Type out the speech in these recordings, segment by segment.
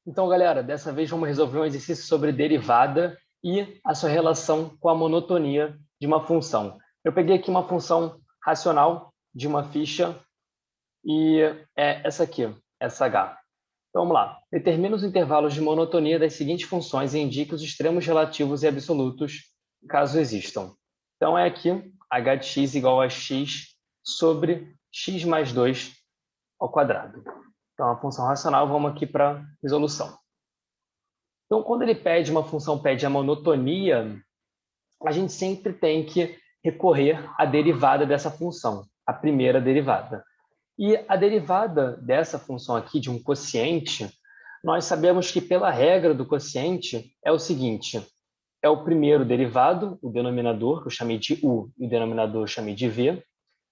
Então, galera, dessa vez vamos resolver um exercício sobre derivada e a sua relação com a monotonia de uma função. Eu peguei aqui uma função racional de uma ficha e é essa aqui, essa h. Então, vamos lá. Determina os intervalos de monotonia das seguintes funções e indique os extremos relativos e absolutos, caso existam. Então, é aqui h de x igual a x sobre x mais 2 ao quadrado. Então, a função racional, vamos aqui para a resolução. Então, quando ele pede, uma função pede a monotonia, a gente sempre tem que recorrer à derivada dessa função, a primeira derivada. E a derivada dessa função aqui, de um quociente, nós sabemos que pela regra do quociente é o seguinte, é o primeiro derivado, o denominador, que eu chamei de u, e o denominador eu chamei de v.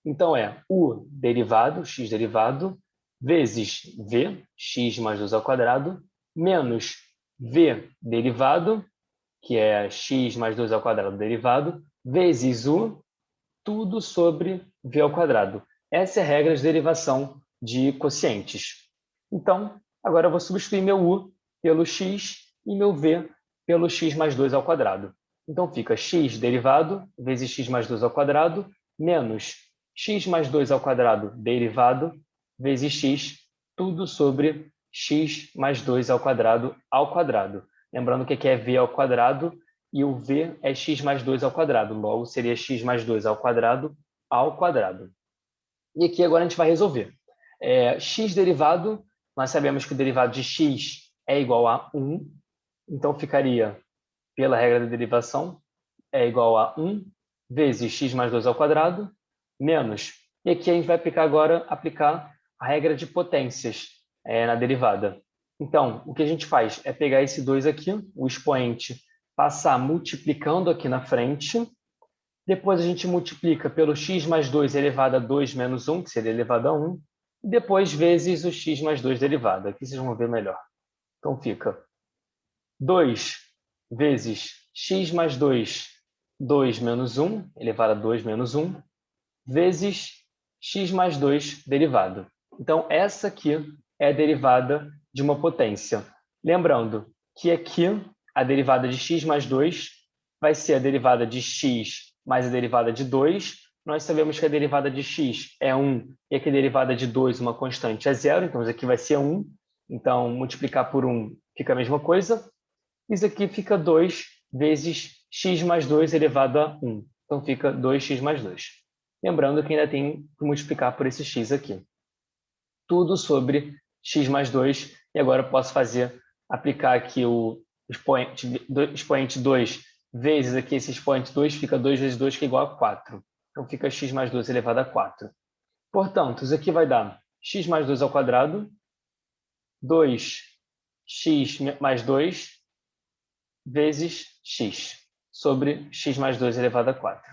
Então, é u derivado, x derivado, vezes v, x mais 2 ao quadrado, menos v derivado, que é x mais 2 ao quadrado derivado, vezes u, tudo sobre v ao quadrado. Essa é a regra de derivação de quocientes. Então, agora eu vou substituir meu u pelo x e meu v pelo x mais 2 ao quadrado. Então, fica x derivado vezes x mais 2 ao quadrado, menos x mais 2 ao quadrado derivado, vezes x, tudo sobre x mais 2 ao quadrado. Lembrando que aqui é v ao quadrado e o v é x mais 2 ao quadrado. Logo, seria x mais 2 ao quadrado. E aqui agora a gente vai resolver. X derivado, nós sabemos que o derivado de x é igual a 1. Então, ficaria, pela regra da derivação, é igual a 1 vezes x mais 2 ao quadrado, menos. E aqui a gente vai aplicar a regra de potências na derivada. Então, o que a gente faz é pegar esse 2 aqui, o expoente, passar multiplicando aqui na frente. Depois a gente multiplica pelo x mais 2 elevado a 2 menos 1, que seria elevado a 1. E depois vezes o x mais 2 derivado. Aqui vocês vão ver melhor. Então, fica 2 vezes x mais 2, 2 menos 1, elevado a 2 menos 1, vezes x mais 2 derivado. Então, essa aqui é a derivada de uma potência. Lembrando que aqui a derivada de x mais 2 vai ser a derivada de x mais a derivada de 2. Nós sabemos que a derivada de x é 1 e aqui a derivada de 2, uma constante, é 0. Então, isso aqui vai ser 1. Então, multiplicar por 1 fica a mesma coisa. Isso aqui fica 2 vezes x mais 2 elevado a 1. Então, fica 2x mais 2. Lembrando que ainda tem que multiplicar por esse x aqui. Tudo sobre x mais 2. E agora eu posso aplicar aqui o expoente 2 vezes aqui esse expoente 2, fica 2 vezes 2, que é igual a 4. Então, fica x mais 2 elevado a 4. Portanto, isso aqui vai dar x mais 2 ao quadrado, 2x mais 2, vezes x, sobre x mais 2 elevado a 4.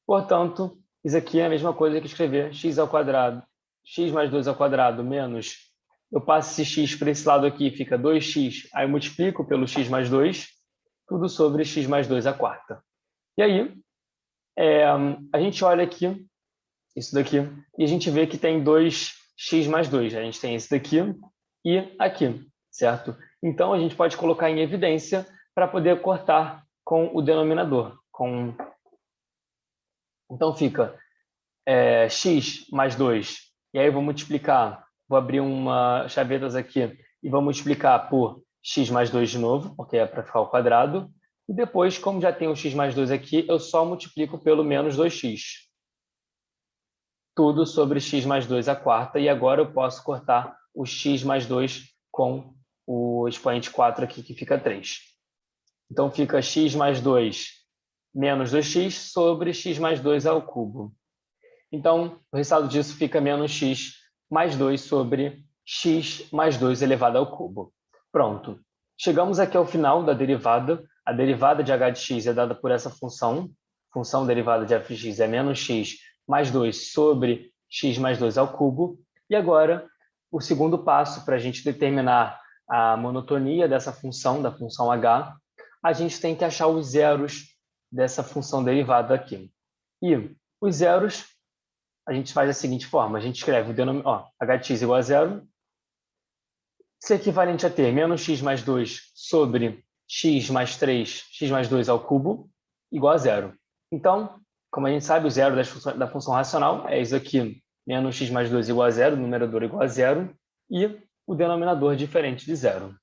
Portanto, isso aqui é a mesma coisa que escrever x ao quadrado, x mais 2 ao quadrado, menos, eu passo esse x para esse lado aqui, fica 2x, aí eu multiplico pelo x mais 2, tudo sobre x mais 2 à quarta. E aí, a gente olha aqui, isso daqui, e a gente vê que tem 2x mais 2. A gente tem esse daqui e aqui, certo? Então, a gente pode colocar em evidência para poder cortar com o denominador. Então, fica x mais 2. E aí eu vou multiplicar, vou abrir uma chavetas aqui e vou multiplicar por x mais 2 de novo, porque é para ficar ao quadrado. E depois, como já tem o x mais 2 aqui, eu só multiplico pelo menos 2x. Tudo sobre x mais 2 à quarta. E agora eu posso cortar o x mais 2 com o expoente 4 aqui, que fica 3. Então, fica x mais 2 menos 2x sobre x mais 2 ao cubo. Então, o resultado disso fica menos x mais 2 sobre x mais 2 elevado ao cubo. Pronto. Chegamos aqui ao final da derivada. A derivada de h de x é dada por essa função. Função derivada de f de x é menos x mais 2 sobre x mais 2 ao cubo. E agora, o segundo passo para a gente determinar a monotonia dessa função, da função h, a gente tem que achar os zeros dessa função derivada aqui. E os zeros a gente faz da seguinte forma, a gente escreve o denominador, hx igual a zero, isso é equivalente a ter menos x mais 2 sobre x mais 3, x mais 2 ao cubo, igual a zero. Então, como a gente sabe, o zero da função racional é isso aqui, menos x mais 2 igual a zero, o numerador igual a zero, e o denominador diferente de zero.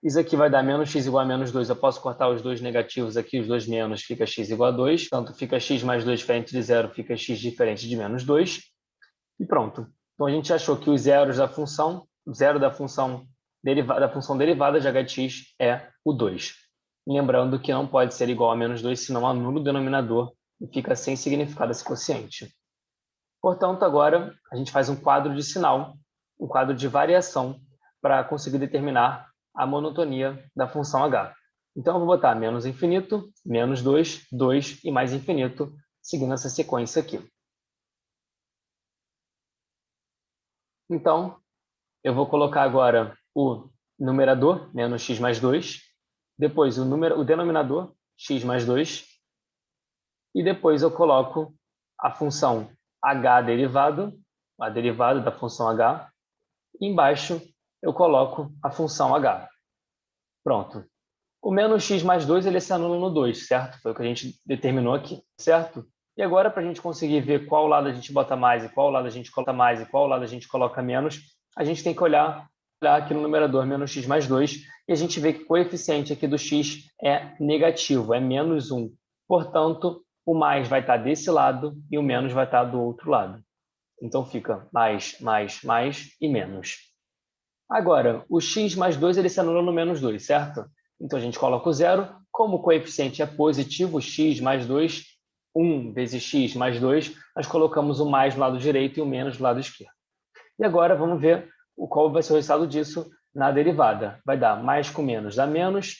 Isso aqui vai dar menos x igual a menos 2. Eu posso cortar os dois negativos aqui, os dois menos, fica x igual a 2. Tanto fica x mais 2 diferente de zero, fica x diferente de menos 2. E pronto. Então, a gente achou que os zeros da função, o zero da função derivada de hx é o 2. Lembrando que não pode ser igual a menos 2, senão anula o denominador e fica sem significado esse quociente. Portanto, agora a gente faz um quadro de sinal, um quadro de variação, para conseguir determinar a monotonia da função h. Então, eu vou botar menos infinito, menos 2, 2 e mais infinito, seguindo essa sequência aqui. Então, eu vou colocar agora o numerador, menos x mais 2, depois o denominador, x mais 2, e depois eu coloco a função h derivado, a derivada da função h, e embaixo eu coloco a função h. Pronto. O menos x mais 2 ele se anula no 2, certo? Foi o que a gente determinou aqui, certo? E agora, para a gente conseguir ver qual lado a gente bota mais e qual lado a gente coloca mais e qual lado a gente coloca menos, a gente tem que olhar aqui no numerador menos x mais 2 e a gente vê que o coeficiente aqui do x é negativo, é menos 1. Portanto, o mais vai estar desse lado e o menos vai estar do outro lado. Então, fica mais, mais, mais e menos. Agora, o x mais 2 ele se anula no menos 2, certo? Então, a gente coloca o zero. Como o coeficiente é positivo, x mais 2, 1 vezes x mais 2, nós colocamos o mais no lado direito e o menos no lado esquerdo. E agora, vamos ver qual vai ser o resultado disso na derivada. Vai dar mais com menos dá menos.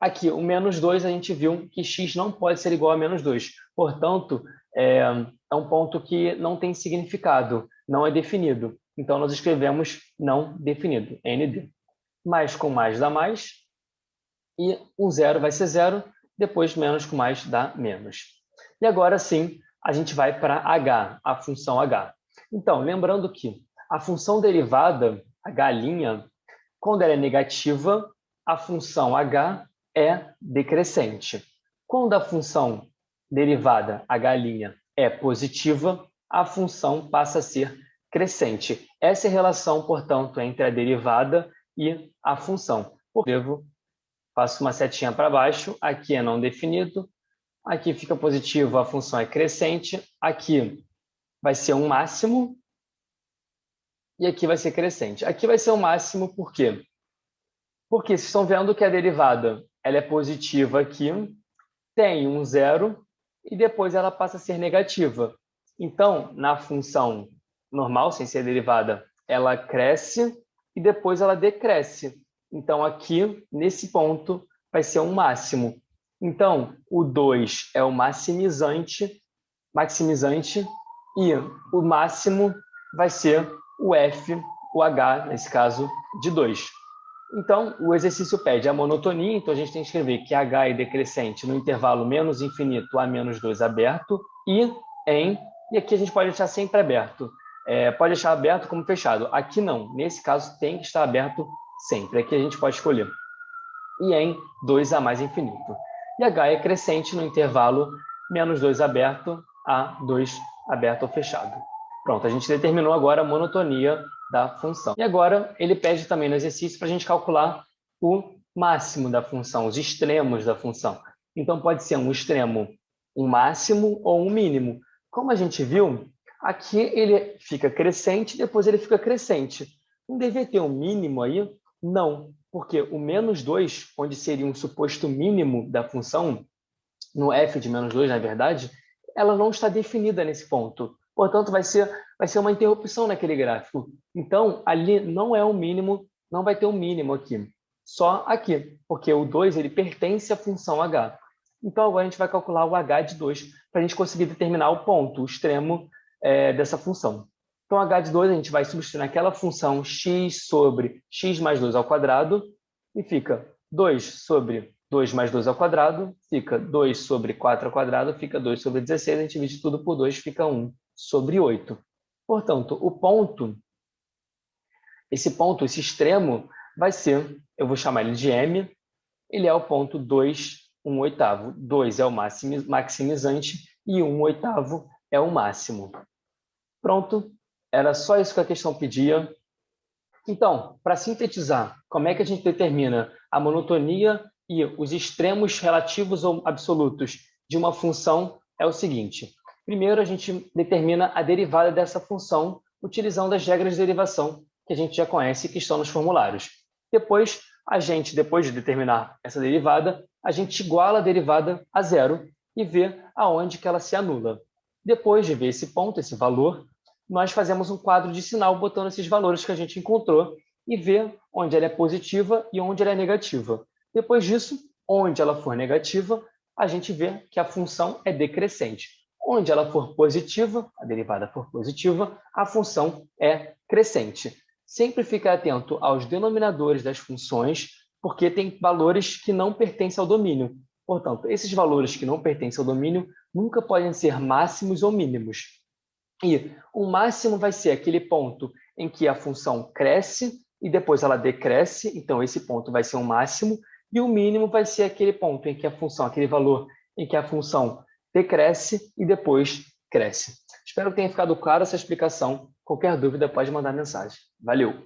Aqui, o menos 2, a gente viu que x não pode ser igual a menos 2. Portanto, é um ponto que não tem significado, não é definido. Então, nós escrevemos não definido, ND. Mais com mais dá mais, e um zero vai ser zero, depois menos com mais dá menos. E agora sim, a gente vai para h, a função h. Então, lembrando que a função derivada, h', quando ela é negativa, a função h é decrescente. Quando a função derivada, h' é positiva, a função passa a ser crescente. Essa é a relação, portanto, entre a derivada e a função. Faço uma setinha para baixo, aqui é não definido, aqui fica positivo, a função é crescente, aqui vai ser um máximo, e aqui vai ser crescente. Aqui vai ser um máximo por quê? Porque vocês estão vendo que a derivada ela é positiva aqui, tem um zero, e depois ela passa a ser negativa. Então, na função normal, sem ser derivada, ela cresce e depois ela decresce. Então, aqui, nesse ponto, vai ser um máximo. Então, o 2 é o maximizante, e o máximo vai ser o f, o h, nesse caso, de 2. Então, o exercício pede a monotonia, então a gente tem que escrever que h é decrescente no intervalo menos infinito a menos 2 aberto e aqui a gente pode deixar sempre aberto. Pode deixar aberto como fechado. Aqui não, nesse caso tem que estar aberto sempre. Aqui a gente pode escolher. E em 2 a mais infinito. E h é crescente no intervalo menos 2 aberto a 2 aberto ou fechado. Pronto, a gente determinou agora a monotonia da função. E agora ele pede também no exercício para a gente calcular o máximo da função, os extremos da função. Então pode ser um extremo, um máximo ou um mínimo. Como a gente viu, aqui ele fica crescente, depois ele fica crescente. Não deveria ter um mínimo aí? Não, porque o menos 2, onde seria um suposto mínimo da função, no f de menos 2, na verdade, ela não está definida nesse ponto. Portanto, vai ser uma interrupção naquele gráfico. Então, ali não é um mínimo, não vai ter um mínimo aqui. Só aqui, porque o 2 ele pertence à função h. Então, agora a gente vai calcular o h de 2 para a gente conseguir determinar o ponto, o extremo dessa função. Então, h de 2 a gente vai substituir naquela função x sobre x mais 2 ao quadrado e fica 2 sobre 2 mais 2 ao quadrado, fica 2 sobre 4 ao quadrado, fica 2 sobre 16, a gente divide tudo por 2, fica 1. sobre 8. Portanto, esse extremo, vai ser, eu vou chamar ele de M, ele é o ponto 2, 1/8. 2 é o maximizante e 1/8 é o máximo. Pronto, era só isso que a questão pedia. Então, para sintetizar, como é que a gente determina a monotonia e os extremos relativos ou absolutos de uma função? É o seguinte: primeiro, a gente determina a derivada dessa função utilizando as regras de derivação que a gente já conhece, que estão nos formulários. Depois de determinar essa derivada, a gente iguala a derivada a zero e vê aonde que ela se anula. Depois de ver esse ponto, esse valor, nós fazemos um quadro de sinal botando esses valores que a gente encontrou e ver onde ela é positiva e onde ela é negativa. Depois disso, onde ela for negativa, a gente vê que a função é decrescente. Onde ela for positiva, a derivada for positiva, a função é crescente. Sempre fique atento aos denominadores das funções, porque tem valores que não pertencem ao domínio. Portanto, esses valores que não pertencem ao domínio nunca podem ser máximos ou mínimos. E o máximo vai ser aquele ponto em que a função cresce e depois ela decresce, então esse ponto vai ser um máximo, e o mínimo vai ser aquele ponto em que a função, aquele valor em que a função decresce e depois cresce. Espero que tenha ficado clara essa explicação. Qualquer dúvida pode mandar mensagem. Valeu!